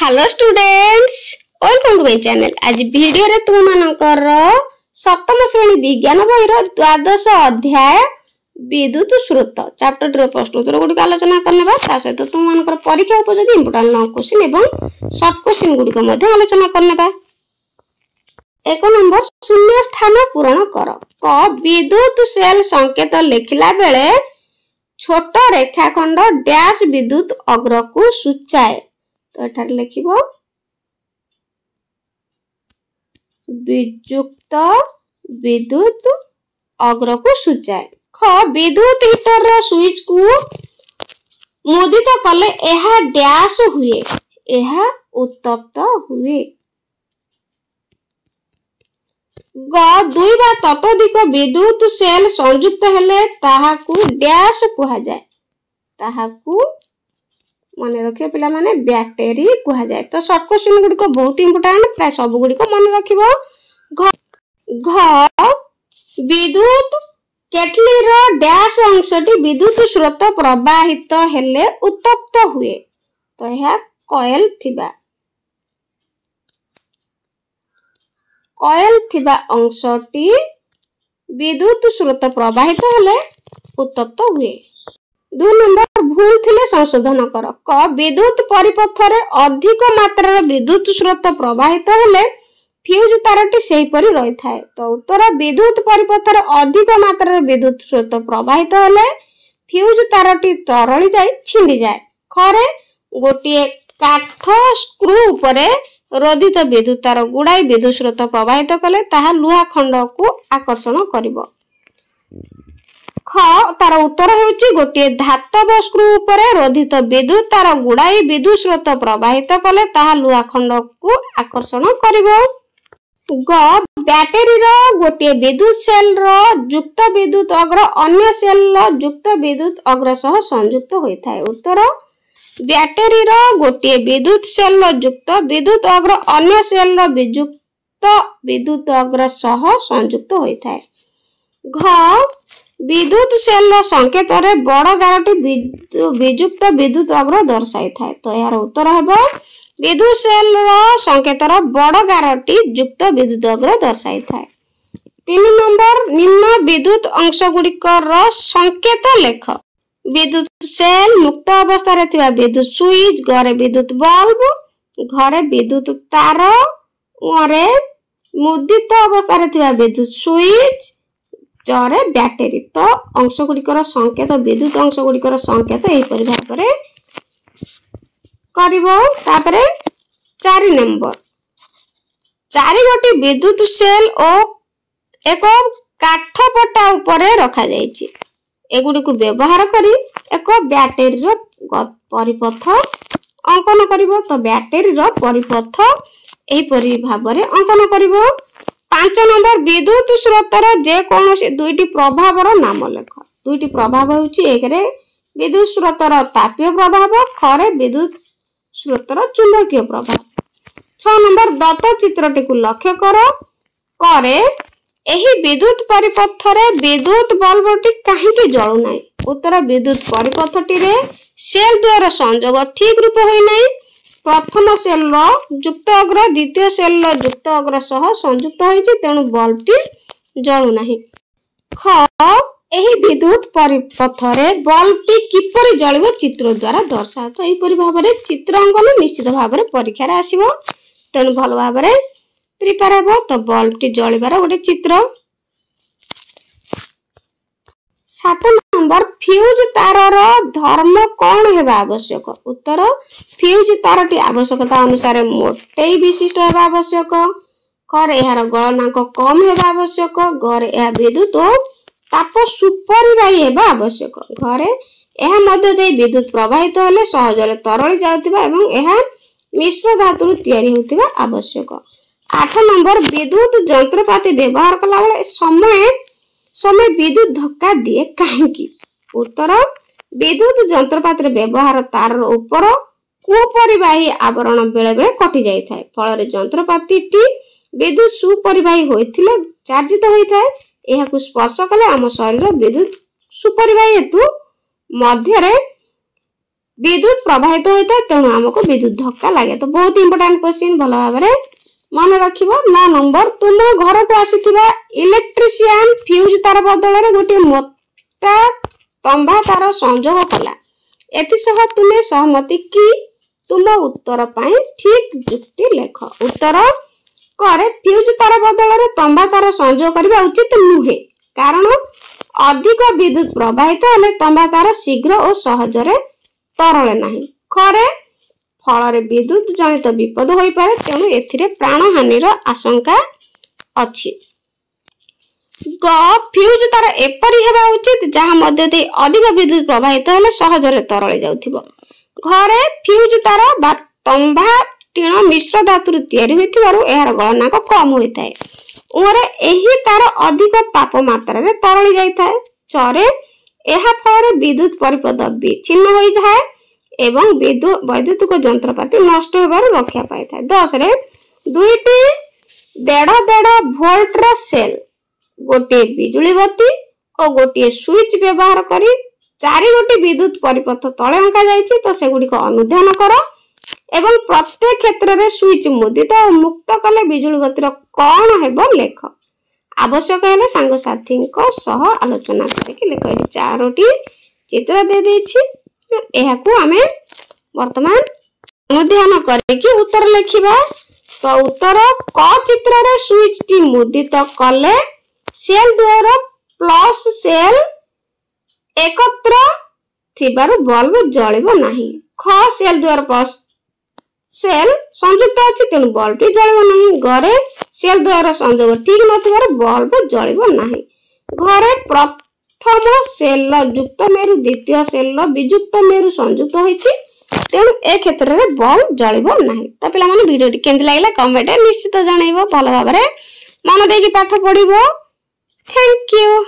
Hello students, welcome to my channel. आज video रे तुम मानकर सप्तम श्रेणी विज्ञान बहिर द्वादश अध्याय विद्युत स्रोत चैप्टर 2 प्रश्न उत्तर गुडी आलोचना करनेबा। ता सहित तुम मानकर परीक्षा उपयोगी इंपोर्टेंट लॉन्ग क्वेश्चन एवं शॉर्ट क्वेश्चन गुडी को मध्ये आलोचना करनेबा। एक नंबर शून्य स्थान पूरण कर। क विद्युत सेल संकेत लिखिला बेले छोट रेखाखंड डैश विद्युत अग्र को सूचाए। तो एठार लिखिबो विजुक्त विद्युत अग्र को सूचाए। ख विद्युत हीटर रो स्विच को मुदित कले एहा डैश हुए, एहा उत्तप्त हुए। ग दुई बा ततोधिक विद्युत सेल संयुक्त हेले ताहाकू डैश कुहा जाए। ताहाकू मन रखियो पिला माने बैटरी कुहा जाए। तो शॉर्ट क्वेश्चन गुडी को बहुत इंपोर्टेंट, प्राय सब गुडी को मन रखिबो। घ विद्युत केटली रो डैश अंशटी विद्युत स्रोत प्रवाहित हेले उत्तप्त हुए। तो यह कॉइल थिबा अंशटी विद्युत स्रोत प्रवाहित हेले उत्तप्त हुए। 2 नंबर भूल थिले संशोधन कर। क विद्युत परिपथ रे अधिक मात्रा विद्युत स्रोत प्रवाहित हेले फ्यूज तारटी सेही परि रही थाए। तो उत्तर विद्युत परिपथ रे अधिक मात्रा विद्युत स्रोत प्रवाहित हेले फ्यूज तारटी तरळी जाई छिंडी जाए। खरे गोटिए काठ स्क्रू उपरे रोधित विद्युत तार गुडाई विद्युत स्रोत प्रवाहित कले ताहा लुहा खंड को आकर्षण करिवो। ख तार उत्तर हेउची गोटिए धातव स्क्रू उपरे रोधित विद्युत तार गुडाई विद्युत स्रोत प्रवाहित कले ताहा लुहा खंड को आकर्षण करिवो। ग बैटरी रो गोटिए विद्युत सेल रो युक्त विद्युत अग्र अन्य सेल रो युक्त विद्युत अग्र सह संयुक्त होई थाए। उत्तर बैटरी रो गोटिए विद्युत सेल रो युक्त विद्युत अग्र अन्य सेल रो वियुक्त विद्युत अग्र सह संयुक्त होई थाए। घ विद्युत सेल रो संकेत रे बड़ गारटी वियुक्त विद्युत अग्र दर्शाई थाए। तो यार उत्तर हेबो विद्युत सेल रो संकेत रो बड़ गारटी युक्त विद्युत अग्र दर्शाई थाए। 3 नंबर निम्न विद्युत अंश गुडिकर संकेत लेख। विद्युत सेल मुक्त अवस्था रे थिबा विद्युत स्विच, घरे विद्युत बल्ब, घरे विद्युत तार, ओरे मुदित अवस्था रे थिबा विद्युत स्विच, जरे बैटरी। तो अंश गुडिकर संकेत विद्युत अंश गुडिकर संकेत एही परि भाबरे करिवो। तापरे 4 नंबर 4 गोटी विद्युत सेल ओ एक काठ पट्टा उपरे रखा जायछि। एगुडी को व्यवहार करी एक बैटरी रो परिपथ अंकन करिवो। तो बैटरी रो परिपथ एही परि भाबरे अंकन करिवो। 5 नंबर विद्युत स्रोतर जे कोनोसी दुईटी प्रभावर नाम लेख। दुईटी प्रभाव होउची एक रे विद्युत स्रोतर तापीय प्रभाव, खरे विद्युत स्रोतर चुंबकीय प्रभाव। 6 नंबर दत्त चित्रटी को लक्ष्य करो। करे एही विद्युत परिपथ रे विद्युत बल्बटी काहेकि जळु नाही। उत्तर विद्युत परिपथटी रे सेल द्वारा संयोग ठीक रूप होई नाही। प्रथम सेल रो युक्त अग्र द्वितीय सेल रो युक्त अग्र सह संयुक्त होईछि, तेणु बल्बटी जळु नाही। ख एही विद्युत परिपथ रे बल्बटी किपरि जळिवो चित्र द्वारा दर्शाओ। तो एही परि भाबरे चित्र अंकन निश्चित भाबरे परीक्षा रे आसीबो, तेणु भल भाबरे प्रिपेयर हेबो। तो बल्बटी जळिबार गोटे चित्र। 7 नंबर फ्यूज तार रो धर्म कोन हेबा आवश्यक। उत्तर फ्यूज तारटी आवश्यकता अनुसार मोटे विशिष्ट हेबा आवश्यक, घरे एहार गलनांक कम हेबा आवश्यक, घरे एहा विद्युत ताप सुपरिवाही हेबा आवश्यक, घरे एहा मध्य दे विद्युत प्रवाहित हेले सहजरे तरळी जाउतिबा एवं एहा मिश्र धातु तयारी होतिबा आवश्यक। 8 नंबर विद्युत यंत्रपाति व्यवहार कला बेले समय विद्युत धक्का दिए काहेकि। उत्तर विद्युत यंत्रपाति व्यवहार तार ऊपर कुपरिवाही आवरण बेले बेले कटि जाई थाए, फल रे यंत्रपाति टी विद्युत सुपरिवाही होइथिले चार्जित होई थाए। एहा को स्पर्श कले आम शरीर विद्युत सुपरिवाही हेतु मध्य रे विद्युत प्रवाहित होता है तेणु आमको विद्युत धक्का लगे। तो बहुत इंपोर्टेंट क्वेश्चन भल भाव मन रखिबो। 9 नंबर तुम घर को आसीथिबा इलेक्ट्रिशियन फ्यूज तार बदल रे गोटे मोटा तंबा तार संयोग कला। एतिसह तुमे सहमति कि तुम उत्तर पाई ठीक जुक्ति लेख। उत्तर करे फ्यूज तार बदल रे तंबा तार संयोग करबा उचित नुहे, कारण अधिक विद्युत प्रवाहित हेले तंबा तार शीघ्र और सहजरे तरले नाही। खरे फल विद्युत जनित विपद हो पारे, तेणु एथिरे प्राण हानिर आशंका अछि। ग फ्यूज तार एपरि हेबा उचित जहा मध्य दे अधिक विद्युत प्रवाहित हेले सहजरे तरले जाउथिबो। घरे फ्यूज तार बा तंबा टीण मिश्र धातु तैयारी होइथिबारु एहार गलनांक कम होइथाय और एही तार अधिक तापमात्रा रे तरली जाइथाय। चरे एहा फल विद्युत परिपथ विच्छिन्न होई जाय एवं वैद्युतिक यंत्रपाति नष्ट होबार रक्षा पाई था। 10 रे दुईटी 1.5 वोल्ट रो सेल गोटे बिजुली बत्ती और गोटे स्विच व्यवहार करी 4 गोटी विद्युत परिपथ तले अंका जाइछि। तो सेगुडी को अनुध्यान करो एवं प्रत्येक क्षेत्र रे स्विच मुदित और मुक्त कले बिजुली बत्तीर कोन हेबो लेख। आवश्यक हेले संग साथी को सह आलोचना करके लेख। एठी 4टी चित्र दे देछि, एहाकू आमे वर्तमान अनुध्यान करके उत्तर लिखिबा। तो उत्तर क चित्र रे स्विच टी मुदित कले सेल द्वार प्लस सेल एकत्र थिबारु बल्ब जळिबो नाही। ख सेल द्वार प्लस सेल संयुक्त अछि तेनु बल्ब टी जळिबो नाही। घरे सेल द्वार संयोग ठीक नथिबार बल्ब जळिबो नाही। घरे प्रथम सेल युक्त मेरु द्वितीय सेल वियुक्त मेरु संयुक्त होइछि, तेणु ए क्षेत्र रे बल्ब जळिबो नाही। तो पिला माने वीडियो टी केमति लागला कमेंट निश्चित जणाइबो। भल भाबरे मन देकी पाठ पढिबो। Thank you.